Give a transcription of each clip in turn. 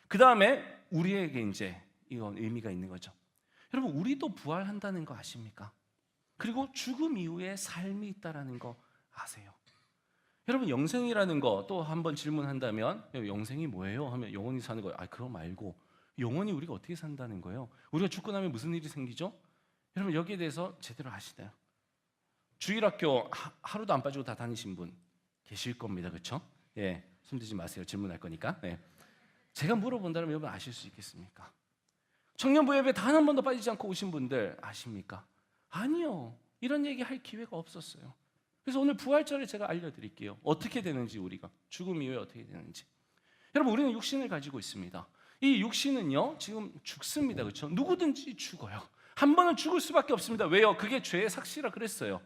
그 다음에 우리에게 이제 이건 의미가 있는 거죠. 여러분, 우리도 부활한다는 거 아십니까? 그리고 죽음 이후에 삶이 있다는 거 아세요? 여러분, 영생이라는 거 또 한번 질문한다면 영생이 뭐예요? 하면 영원히 사는 거예요. 그거 말고 영원히 우리가 어떻게 산다는 거예요? 우리가 죽고 나면 무슨 일이 생기죠? 여러분, 여기에 대해서 제대로 아시나요? 주일학교 하루도 안 빠지고 다 다니신 분 계실 겁니다. 그렇죠? 예, 손들지 마세요. 질문할 거니까. 예. 제가 물어본다면 여러분 아실 수 있겠습니까? 청년부 예배 단 한 번도 빠지지 않고 오신 분들 아십니까? 아니요. 이런 얘기 할 기회가 없었어요. 그래서 오늘 부활절에 제가 알려드릴게요. 어떻게 되는지, 우리가 죽음 이후에 어떻게 되는지. 여러분, 우리는 육신을 가지고 있습니다. 이 육신은요 지금 죽습니다. 그렇죠? 누구든지 죽어요. 한 번은 죽을 수밖에 없습니다. 왜요? 그게 죄의 삭시라 그랬어요.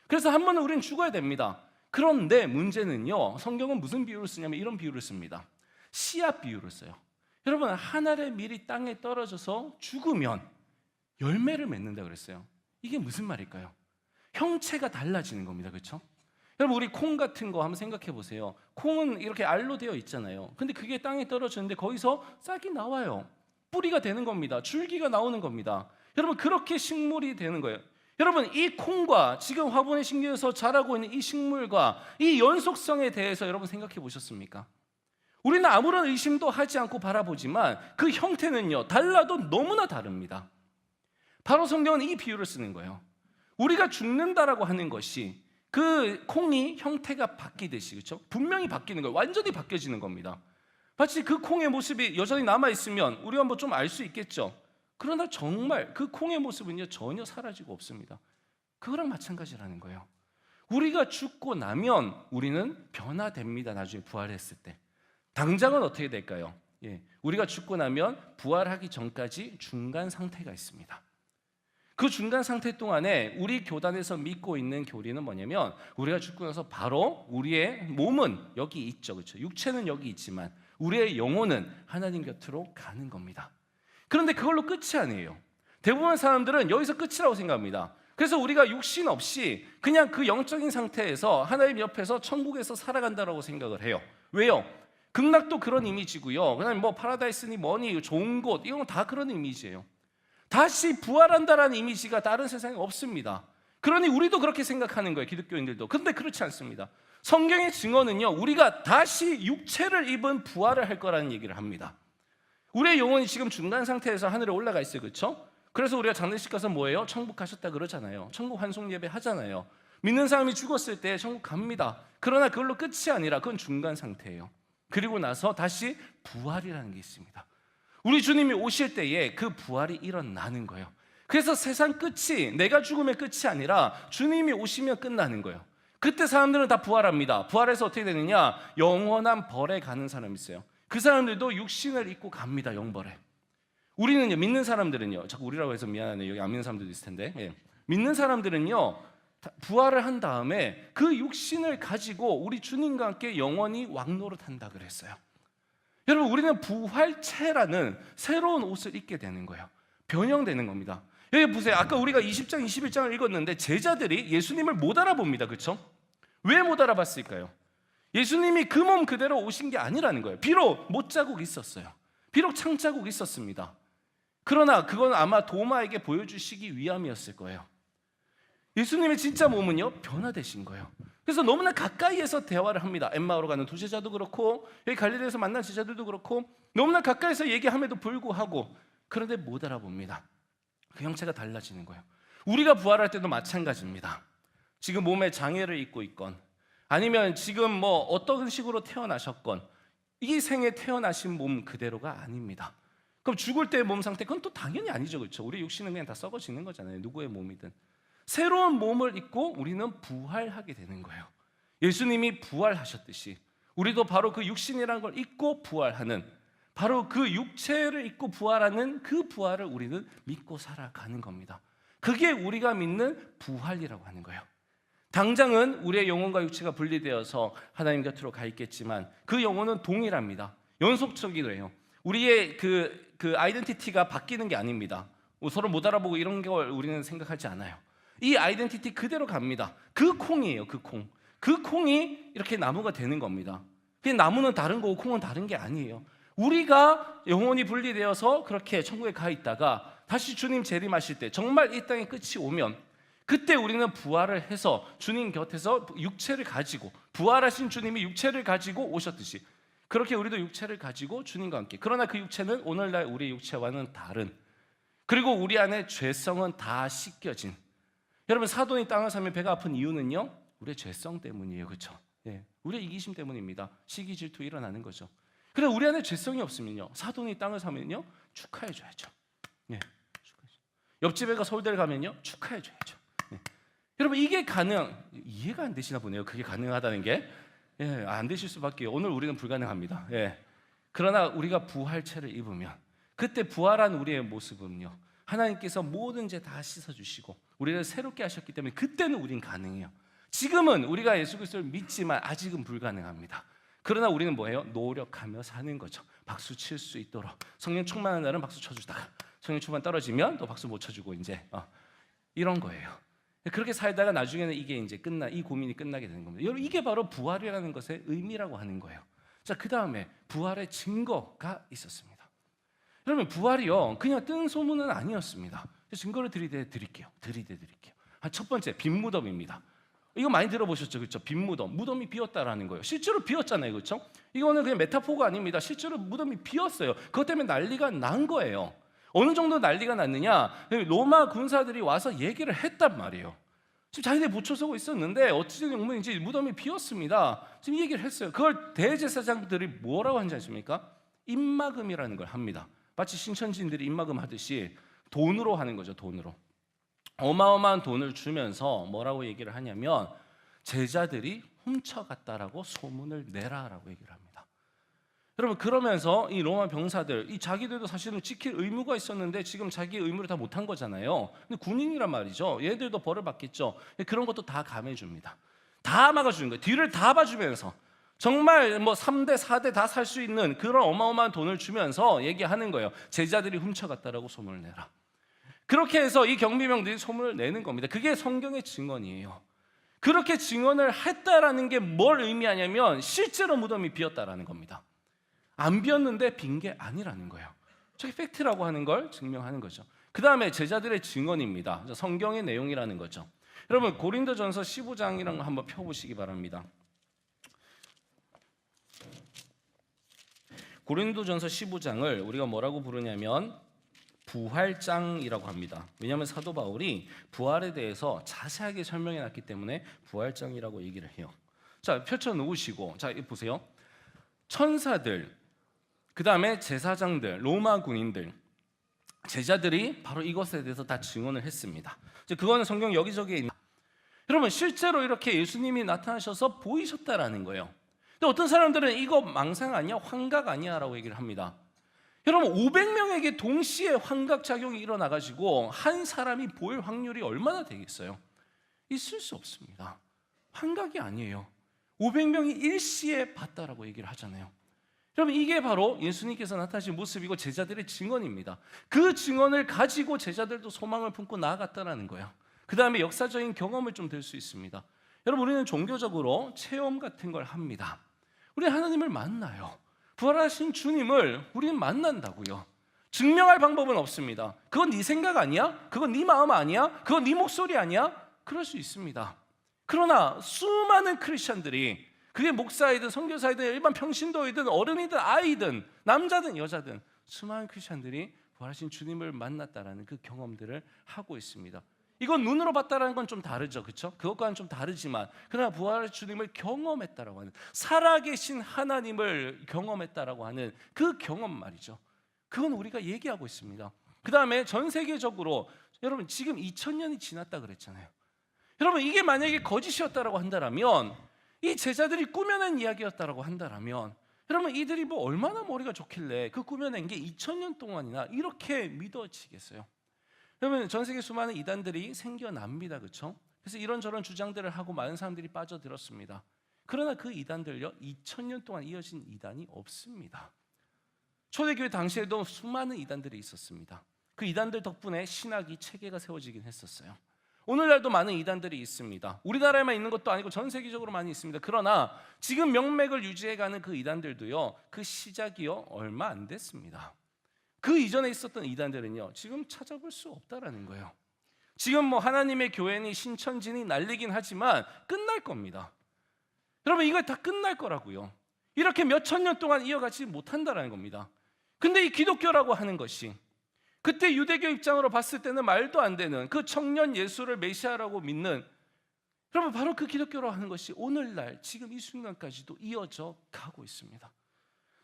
그래서 한 번은 우리는 죽어야 됩니다. 그런데 문제는요, 성경은 무슨 비유를 쓰냐면 이런 비유를 씁니다. 씨앗 비유를 써요. 여러분, 한 알의 밀이 땅에 떨어져서 죽으면 열매를 맺는다 그랬어요. 이게 무슨 말일까요? 형체가 달라지는 겁니다. 그렇죠? 여러분, 우리 콩 같은 거 한번 생각해 보세요. 콩은 이렇게 알로 되어 있잖아요. 근데 그게 땅에 떨어지는데 거기서 싹이 나와요. 뿌리가 되는 겁니다. 줄기가 나오는 겁니다. 여러분, 그렇게 식물이 되는 거예요. 여러분, 이 콩과 지금 화분에 심겨서 자라고 있는 이 식물과 이 연속성에 대해서 여러분 생각해 보셨습니까? 우리는 아무런 의심도 하지 않고 바라보지만 그 형태는요 달라도 너무나 다릅니다. 바로 성경은 이 비유를 쓰는 거예요. 우리가 죽는다라고 하는 것이 그 콩이 형태가 바뀌듯이, 그렇죠? 분명히 바뀌는 거예요. 완전히 바뀌어지는 겁니다. 마치 그 콩의 모습이 여전히 남아있으면 우리가 뭐 좀 알 수 있겠죠. 그러나 정말 그 콩의 모습은요 전혀 사라지고 없습니다. 그거랑 마찬가지라는 거예요. 우리가 죽고 나면 우리는 변화됩니다. 나중에 부활했을 때. 당장은 어떻게 될까요? 우리가 죽고 나면 부활하기 전까지 중간 상태가 있습니다. 그 중간 상태 동안에 우리 교단에서 믿고 있는 교리는 뭐냐면, 우리가 죽고 나서 바로 우리의 몸은 여기 있죠, 그렇죠? 육체는 여기 있지만 우리의 영혼은 하나님 곁으로 가는 겁니다. 그런데 그걸로 끝이 아니에요. 대부분 사람들은 여기서 끝이라고 생각합니다. 그래서 우리가 육신 없이 그냥 그 영적인 상태에서 하나님 옆에서 천국에서 살아간다라고 생각을 해요. 왜요? 극락도 그런 이미지고요. 그다음에 뭐 파라다이스니 뭐니 좋은 곳, 이건 다 그런 이미지예요. 다시 부활한다라는 이미지가 다른 세상에 없습니다. 그러니 우리도 그렇게 생각하는 거예요, 기독교인들도. 그런데 그렇지 않습니다. 성경의 증언은요, 우리가 다시 육체를 입은 부활을 할 거라는 얘기를 합니다. 우리의 영혼이 지금 중간 상태에서 하늘에 올라가 있어요, 그렇죠? 그래서 우리가 장례식 가서 뭐예요? 천국 가셨다 그러잖아요. 천국 환송 예배 하잖아요. 믿는 사람이 죽었을 때 천국 갑니다. 그러나 그걸로 끝이 아니라 그건 중간 상태예요. 그리고 나서 다시 부활이라는 게 있습니다. 우리 주님이 오실 때에 그 부활이 일어나는 거예요. 그래서 세상 끝이 내가 죽으면 끝이 아니라 주님이 오시면 끝나는 거예요. 그때 사람들은 다 부활합니다. 부활해서 어떻게 되느냐? 영원한 벌에 가는 사람이 있어요. 그 사람들도 육신을 입고 갑니다. 영벌에. 우리는요, 믿는 사람들은요, 자꾸 우리라고 해서 미안하네요. 여기 안 믿는 사람들도 있을 텐데, 믿는 사람들은요 부활을 한 다음에 그 육신을 가지고 우리 주님과 함께 영원히 왕노릇한다 그랬어요. 여러분, 우리는 부활체라는 새로운 옷을 입게 되는 거예요. 변형되는 겁니다. 여기 보세요. 아까 우리가 20장, 21장을 읽었는데 제자들이 예수님을 못 알아봅니다. 그렇죠? 왜 못 알아봤을까요? 예수님이 그 몸 그대로 오신 게 아니라는 거예요. 비록 못자국이 있었어요. 비록 창자국이 있었습니다. 그러나 그건 아마 도마에게 보여주시기 위함이었을 거예요. 예수님의 진짜 몸은요 변화되신 거예요. 그래서 너무나 가까이에서 대화를 합니다. 엠마오로 가는 두 제자도 그렇고 여기 갈릴리에서 만난 제자들도 그렇고 너무나 가까이서 얘기함에도 불구하고 그런데 못 알아봅니다. 그 형체가 달라지는 거예요. 우리가 부활할 때도 마찬가지입니다. 지금 몸에 장애를 입고 있건 아니면 지금 뭐 어떤 식으로 태어나셨건 이 생에 태어나신 몸 그대로가 아닙니다. 그럼 죽을 때의 몸 상태 그건 또 당연히 아니죠, 그렇죠? 우리 육신은 그냥 다 썩어지는 거잖아요. 누구의 몸이든. 새로운 몸을 입고 우리는 부활하게 되는 거예요. 예수님이 부활하셨듯이 우리도 바로 그 육신이라는 걸 입고 부활하는, 바로 그 육체를 입고 부활하는 그 부활을 우리는 믿고 살아가는 겁니다. 그게 우리가 믿는 부활이라고 하는 거예요. 당장은 우리의 영혼과 육체가 분리되어서 하나님 곁으로 가 있겠지만 그 영혼은 동일합니다. 연속적이래요. 우리의 그 아이덴티티가 바뀌는 게 아닙니다. 서로 못 알아보고 이런 걸 우리는 생각하지 않아요. 이 아이덴티티 그대로 갑니다. 그 콩이에요. 그 콩. 그 콩이 이렇게 나무가 되는 겁니다. 그 나무는 다른 거고 콩은 다른 게 아니에요. 우리가 영혼이 분리되어서 그렇게 천국에 가 있다가 다시 주님 재림하실 때 정말 이 땅의 끝이 오면 그때 우리는 부활을 해서 주님 곁에서 육체를 가지고 부활하신 주님이 육체를 가지고 오셨듯이 그렇게 우리도 육체를 가지고 주님과 함께, 그러나 그 육체는 오늘날 우리의 육체와는 다른, 그리고 우리 안에 죄성은 다 씻겨진, 여러분 사돈이 땅을 사면 배가 아픈 이유는요 우리의 죄성 때문이에요. 그렇죠? 예, 우리의 이기심 때문입니다. 시기 질투 일어나는 거죠. 그래 우리 안에 죄성이 없으면요 사돈이 땅을 사면요 축하해줘야죠. 예, 축하해줘. 옆집에 가 서울대를 가면요 축하해줘야죠. 예. 여러분 이게 이해가 안 되시나 보네요. 그게 가능하다는 게. 예, 안 되실 수밖에. 오늘 우리는 불가능합니다. 예. 그러나 우리가 부활체를 입으면 그때 부활한 우리의 모습은요 하나님께서 모든 죄 다 씻어주시고 우리를 새롭게 하셨기 때문에 그때는 우린 가능해요. 지금은 우리가 예수 그리스도를 믿지만 아직은 불가능합니다. 그러나 우리는 뭐예요? 노력하며 사는 거죠. 박수 칠 수 있도록. 성령 충만한 날은 박수 쳐주다가 성령 충만 떨어지면 또 박수 못 쳐주고 이제 이런 거예요. 그렇게 살다가 나중에는 이게 이제 이 고민이 끝나게 되는 겁니다. 여러분 이게 바로 부활이라는 것의 의미라고 하는 거예요. 자, 그 다음에 부활의 증거가 있었습니다. 여러분 부활이요 그냥 뜬 소문은 아니었습니다. 증거를 드릴게요. 첫 번째 빈무덤입니다. 이거 많이 들어보셨죠, 그렇죠? 빈무덤, 무덤이 비었다라는 거예요. 실제로 비었잖아요, 그렇죠? 이거는 그냥 메타포가 아닙니다. 실제로 무덤이 비었어요. 그것 때문에 난리가 난 거예요. 어느 정도 난리가 났느냐? 로마 군사들이 와서 얘기를 했단 말이에요. 지금 자기들이 묻혀 서고 있었는데 어찌된 이제 무덤이 비었습니다. 지금 얘기를 했어요. 그걸 대제사장들이 뭐라고 하는지 아십니까? 입막음이라는 걸 합니다. 마치 신천지인들이 입막음 하듯이 돈으로 하는 거죠, 돈으로. 어마어마한 돈을 주면서 뭐라고 얘기를 하냐면 제자들이 훔쳐갔다라고 소문을 내라라고 얘기를 합니다. 여러분 그러면서 이 로마 병사들 이 자기들도 사실은 지킬 의무가 있었는데 지금 자기 의무를 다 못한 거잖아요. 근데 군인이란 말이죠. 얘들도 벌을 받겠죠. 그런 것도 다 감해줍니다. 다 막아주는 거예요. 뒤를 다 봐주면서 정말 3대 4대 다 살 수 있는 그런 어마어마한 돈을 주면서 얘기하는 거예요. 제자들이 훔쳐갔다라고 소문을 내라. 그렇게 해서 이 경비병들이 소문을 내는 겁니다. 그게 성경의 증언이에요. 그렇게 증언을 했다라는 게 뭘 의미하냐면 실제로 무덤이 비었다라는 겁니다. 안 비었는데 빈 게 아니라는 거예요. 저게 팩트라고 하는 걸 증명하는 거죠. 그 다음에 제자들의 증언입니다. 성경의 내용이라는 거죠. 여러분 고린도전서 15장이랑 한번 펴보시기 바랍니다. 고린도전서 15장을 우리가 뭐라고 부르냐면 부활장이라고 합니다. 왜냐하면 사도 바울이 부활에 대해서 자세하게 설명해 놨기 때문에 부활장이라고 얘기를 해요. 자, 펼쳐 놓으시고 자, 보세요. 천사들, 그 다음에 제사장들, 로마 군인들, 제자들이 바로 이것에 대해서 다 증언을 했습니다. 그거는 성경 여기저기에 있는. 여러분 실제로 이렇게 예수님이 나타나셔서 보이셨다라는 거예요. 근데 어떤 사람들은 이거 망상 아니야? 환각 아니야? 라고 얘기를 합니다. 여러분 500명에게 동시에 환각작용이 일어나가지고 한 사람이 보일 확률이 얼마나 되겠어요? 있을 수 없습니다. 환각이 아니에요. 500명이 일시에 봤다라고 얘기를 하잖아요. 여러분 이게 바로 예수님께서 나타나신 모습이고 제자들의 증언입니다. 그 증언을 가지고 제자들도 소망을 품고 나아갔다는 거예요. 그 다음에 역사적인 경험을 좀 들 수 있습니다. 여러분 우리는 종교적으로 체험 같은 걸 합니다. 우리 하나님을 만나요. 부활하신 주님을 우리는 만난다고요. 증명할 방법은 없습니다. 그건 네 생각 아니야? 그건 네 마음 아니야? 그건 네 목소리 아니야? 그럴 수 있습니다. 그러나 수많은 크리스천들이 그게 목사이든 선교사이든 일반 평신도이든 어른이든 아이든 남자든 여자든 수많은 크리스천들이 부활하신 주님을 만났다라는 그 경험들을 하고 있습니다. 이건 눈으로 봤다라는 건 좀 다르죠, 그렇죠? 그것과는 좀 다르지만 그러나 부활하신 주님을 경험했다라고 하는 살아계신 하나님을 경험했다라고 하는 그 경험 말이죠. 그건 우리가 얘기하고 있습니다. 그 다음에 전 세계적으로 여러분 지금 2000년이 지났다 그랬잖아요. 여러분 이게 만약에 거짓이었다라고 한다면 이 제자들이 꾸며낸 이야기였다라고 한다면 여러분 이들이 얼마나 머리가 좋길래 그 꾸며낸 게 2000년 동안이나 이렇게 믿어지겠어요? 여러분 전 세계 수많은 이단들이 생겨납니다, 그렇죠? 그래서 이런저런 주장들을 하고 많은 사람들이 빠져들었습니다. 그러나 그 이단들요 2000년 동안 이어진 이단이 없습니다. 초대교회 당시에도 수많은 이단들이 있었습니다. 그 이단들 덕분에 신학이 체계가 세워지긴 했었어요. 오늘날도 많은 이단들이 있습니다. 우리나라에만 있는 것도 아니고 전 세계적으로 많이 있습니다. 그러나 지금 명맥을 유지해가는 그 이단들도요, 그 시작이요 얼마 안 됐습니다. 그 이전에 있었던 이단들은요 지금 찾아볼 수 없다라는 거예요. 지금 뭐 하나님의 교회니 신천지니 난리긴 하지만 끝날 겁니다. 여러분, 이거 다 끝날 거라고요. 이렇게 몇천 년 동안 이어가지 못한다라는 겁니다. 근데 이 기독교라고 하는 것이 그때 유대교 입장으로 봤을 때는 말도 안 되는 그 청년 예수를 메시아라고 믿는, 여러분, 바로 그 기독교라고 하는 것이 오늘날 지금 이 순간까지도 이어져 가고 있습니다.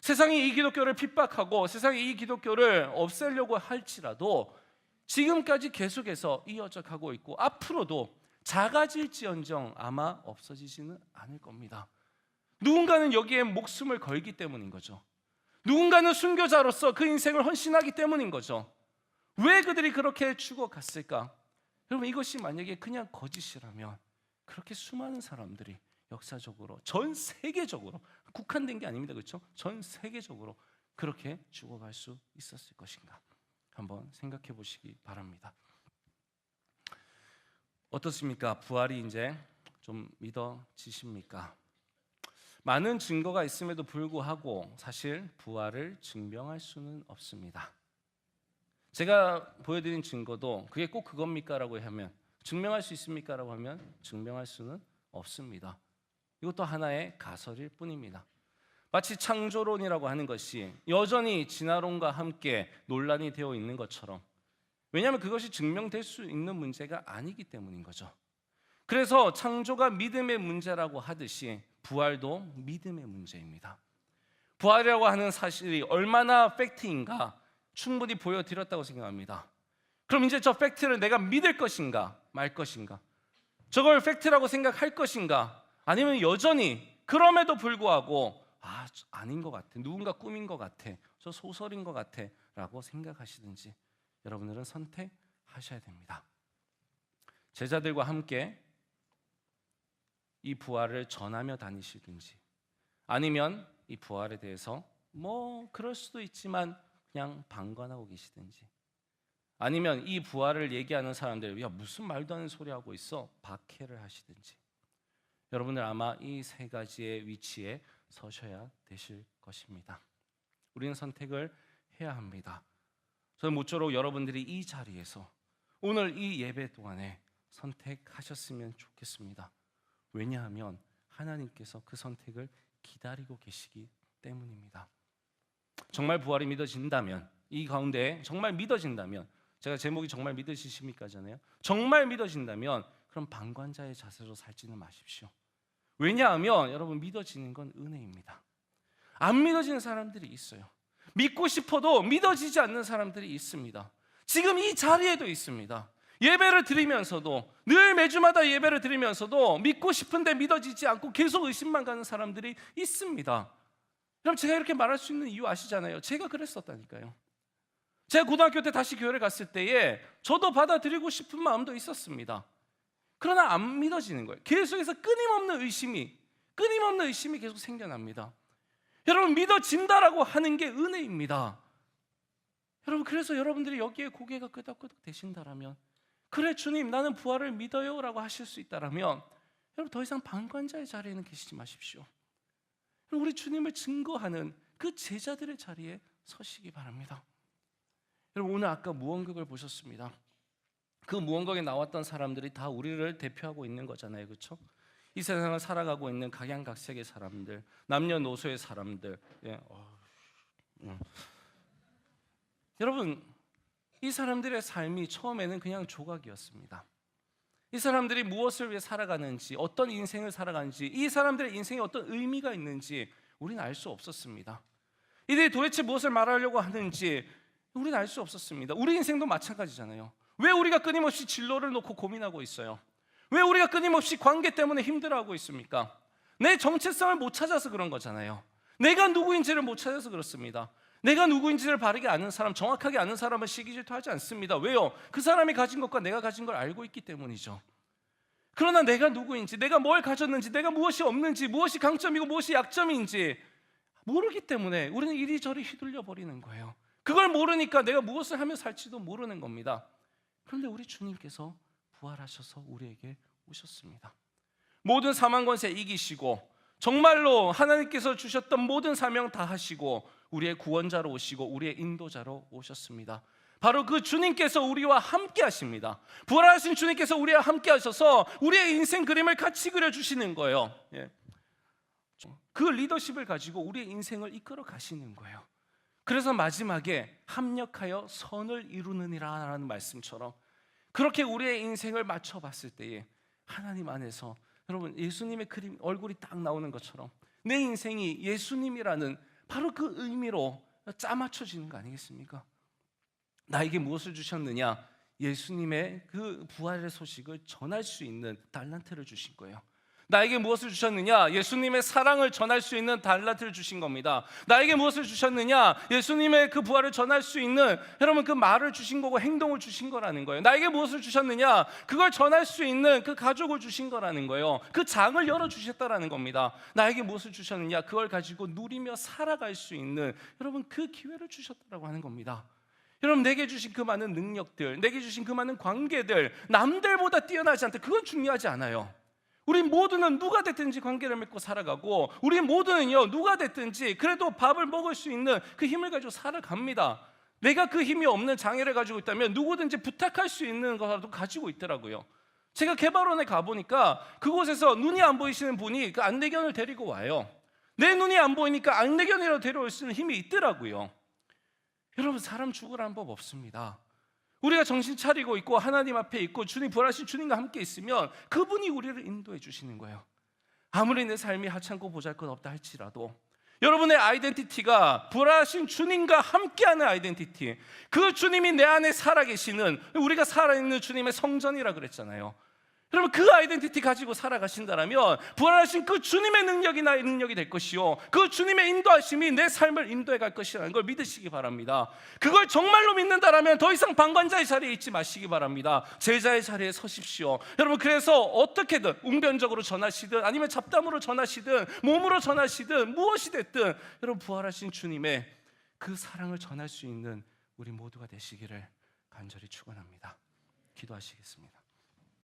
세상이 이 기독교를 핍박하고 세상이 이 기독교를 없애려고 할지라도 지금까지 계속해서 이어져 가고 있고 앞으로도 작아질지언정 아마 없어지지는 않을 겁니다. 누군가는 여기에 목숨을 걸기 때문인 거죠. 누군가는 순교자로서 그 인생을 헌신하기 때문인 거죠. 왜 그들이 그렇게 죽어갔을까? 여러분, 이것이 만약에 그냥 거짓이라면 그렇게 수많은 사람들이 역사적으로 전 세계적으로, 국한된 게 아닙니다, 그렇죠? 전 세계적으로 그렇게 죽어갈 수 있었을 것인가? 한번 생각해 보시기 바랍니다. 어떻습니까? 부활이 이제 좀 믿어지십니까? 많은 증거가 있음에도 불구하고 사실 부활을 증명할 수는 없습니다. 제가 보여드린 증거도 그게 꼭 그겁니까? 라고 하면, 증명할 수 있습니까? 라고 하면 증명할 수는 없습니다. 이것도 하나의 가설일 뿐입니다. 마치 창조론이라고 하는 것이 여전히 진화론과 함께 논란이 되어 있는 것처럼, 왜냐하면 그것이 증명될 수 있는 문제가 아니기 때문인 거죠. 그래서 창조가 믿음의 문제라고 하듯이 부활도 믿음의 문제입니다. 부활이라고 하는 사실이 얼마나 팩트인가 충분히 보여드렸다고 생각합니다. 그럼 이제 저 팩트를 내가 믿을 것인가 말 것인가, 저걸 팩트라고 생각할 것인가, 아니면 여전히 그럼에도 불구하고 아닌 것 같아, 누군가 꾸민 것 같아, 저 소설인 것 같아 라고 생각하시든지 여러분들은 선택하셔야 됩니다. 제자들과 함께 이 부활을 전하며 다니시든지, 아니면 이 부활에 대해서 뭐 그럴 수도 있지만 그냥 방관하고 계시든지, 아니면 이 부활을 얘기하는 사람들, 야 무슨 말도 안 되는 소리 하고 있어, 박해를 하시든지, 여러분들 아마 이 세 가지의 위치에 서셔야 되실 것입니다. 우리는 선택을 해야 합니다. 저는 모쪼록 여러분들이 이 자리에서 오늘 이 예배 동안에 선택하셨으면 좋겠습니다. 왜냐하면 하나님께서 그 선택을 기다리고 계시기 때문입니다. 정말 부활이 믿어진다면, 이 가운데 정말 믿어진다면, 제가 제목이 정말 믿으시십니까잖아요. 정말 믿어진다면 그럼 방관자의 자세로 살지는 마십시오. 왜냐하면 여러분, 믿어지는 건 은혜입니다. 안 믿어지는 사람들이 있어요. 믿고 싶어도 믿어지지 않는 사람들이 있습니다. 지금 이 자리에도 있습니다. 예배를 드리면서도, 늘 매주마다 예배를 드리면서도 믿고 싶은데 믿어지지 않고 계속 의심만 가는 사람들이 있습니다. 그럼 제가 이렇게 말할 수 있는 이유 아시잖아요. 제가 그랬었다니까요. 제가 고등학교 때 다시 교회를 갔을 때에 저도 받아들이고 싶은 마음도 있었습니다. 그러나 안 믿어지는 거예요. 계속해서 끊임없는 의심이 계속 생겨납니다. 여러분, 믿어진다라고 하는 게 은혜입니다. 여러분, 그래서 여러분들이 여기에 고개가 끄덕끄덕 되신다라면, 그래 주님 나는 부활을 믿어요 라고 하실 수 있다라면, 여러분 더 이상 방관자의 자리에는 계시지 마십시오. 우리 주님을 증거하는 그 제자들의 자리에 서시기 바랍니다. 여러분, 오늘 아까 무언극을 보셨습니다. 그 무언극에 나왔던 사람들이 다 우리를 대표하고 있는 거잖아요, 그렇죠? 이 세상을 살아가고 있는 각양각색의 사람들, 남녀노소의 사람들. 여러분, 이 사람들의 삶이 처음에는 그냥 조각이었습니다. 이 사람들이 무엇을 위해 살아가는지, 어떤 인생을 살아가는지, 이 사람들의 인생에 어떤 의미가 있는지 우리는 알 수 없었습니다. 이들이 도대체 무엇을 말하려고 하는지 우리는 알 수 없었습니다. 우리 인생도 마찬가지잖아요. 왜 우리가 끊임없이 진로를 놓고 고민하고 있어요? 왜 우리가 끊임없이 관계 때문에 힘들어하고 있습니까? 내 정체성을 못 찾아서 그런 거잖아요. 내가 누구인지를 못 찾아서 그렇습니다. 내가 누구인지를 바르게 아는 사람, 정확하게 아는 사람은 시기 질투하지 않습니다. 왜요? 그 사람이 가진 것과 내가 가진 걸 알고 있기 때문이죠. 그러나 내가 누구인지, 내가 뭘 가졌는지, 내가 무엇이 없는지, 무엇이 강점이고 무엇이 약점인지 모르기 때문에 우리는 이리저리 휘둘려 버리는 거예요. 그걸 모르니까 내가 무엇을 하며 살지도 모르는 겁니다. 그런데 우리 주님께서 부활하셔서 우리에게 오셨습니다. 모든 사망 권세 이기시고 정말로 하나님께서 주셨던 모든 사명 다 하시고 우리의 구원자로 오시고 우리의 인도자로 오셨습니다. 바로 그 주님께서 우리와 함께 하십니다. 부활하신 주님께서 우리와 함께 하셔서 우리의 인생 그림을 같이 그려주시는 거예요. 그 리더십을 가지고 우리의 인생을 이끌어 가시는 거예요. 그래서 마지막에 합력하여 선을 이루느니라라는 말씀처럼 그렇게 우리의 인생을 맞춰봤을 때에 하나님 안에서 여러분 예수님의 그림 얼굴이 딱 나오는 것처럼 내 인생이 예수님이라는 바로 그 의미로 짜맞춰지는 거 아니겠습니까? 나에게 무엇을 주셨느냐? 예수님의 그 부활의 소식을 전할 수 있는 달란트를 주신 거예요. 나에게 무엇을 주셨느냐? 예수님의 사랑을 전할 수 있는 달란트를 주신 겁니다. 나에게 무엇을 주셨느냐? 예수님의 그 부활을 전할 수 있는 여러분 그 말을 주신 거고 행동을 주신 거라는 거예요. 나에게 무엇을 주셨느냐? 그걸 전할 수 있는 그 가족을 주신 거라는 거예요. 그 장을 열어 주셨다라는 겁니다. 나에게 무엇을 주셨느냐? 그걸 가지고 누리며 살아갈 수 있는 여러분 그 기회를 주셨다라고 하는 겁니다. 여러분 내게 주신 그 많은 능력들, 내게 주신 그 많은 관계들 남들보다 뛰어나지 않다. 그건 중요하지 않아요. 우리 모두는 누가 됐든지 관계를 맺고 살아가고 우리 모두는요 누가 됐든지 그래도 밥을 먹을 수 있는 그 힘을 가지고 살아갑니다. 내가 그 힘이 없는 장애를 가지고 있다면 누구든지 부탁할 수 있는 거라도 가지고 있더라고요. 제가 개발원에 가보니까 그곳에서 눈이 안 보이시는 분이 그 안내견을 데리고 와요. 내 눈이 안 보이니까 안내견이라도 데려올 수 있는 힘이 있더라고요. 여러분 사람 죽으라는 법 없습니다. 우리가 정신 차리고 있고 하나님 앞에 있고 주님 부활하신 주님과 함께 있으면 그분이 우리를 인도해 주시는 거예요. 아무리 내 삶이 하찮고 보잘것없다 할지라도 여러분의 아이덴티티가 부활하신 주님과 함께하는 아이덴티티, 그 주님이 내 안에 살아계시는 우리가 살아있는 주님의 성전이라 그랬잖아요. 여러분 그 아이덴티티 가지고 살아가신다면 부활하신 그 주님의 능력이 나의 능력이 될 것이요 그 주님의 인도하심이 내 삶을 인도해 갈 것이라는 걸 믿으시기 바랍니다. 그걸 정말로 믿는다면 더 이상 방관자의 자리에 있지 마시기 바랍니다. 제자의 자리에 서십시오. 여러분 그래서 어떻게든 웅변적으로 전하시든 아니면 잡담으로 전하시든 몸으로 전하시든 무엇이 됐든 여러분 부활하신 주님의 그 사랑을 전할 수 있는 우리 모두가 되시기를 간절히 축원합니다. 기도하시겠습니다.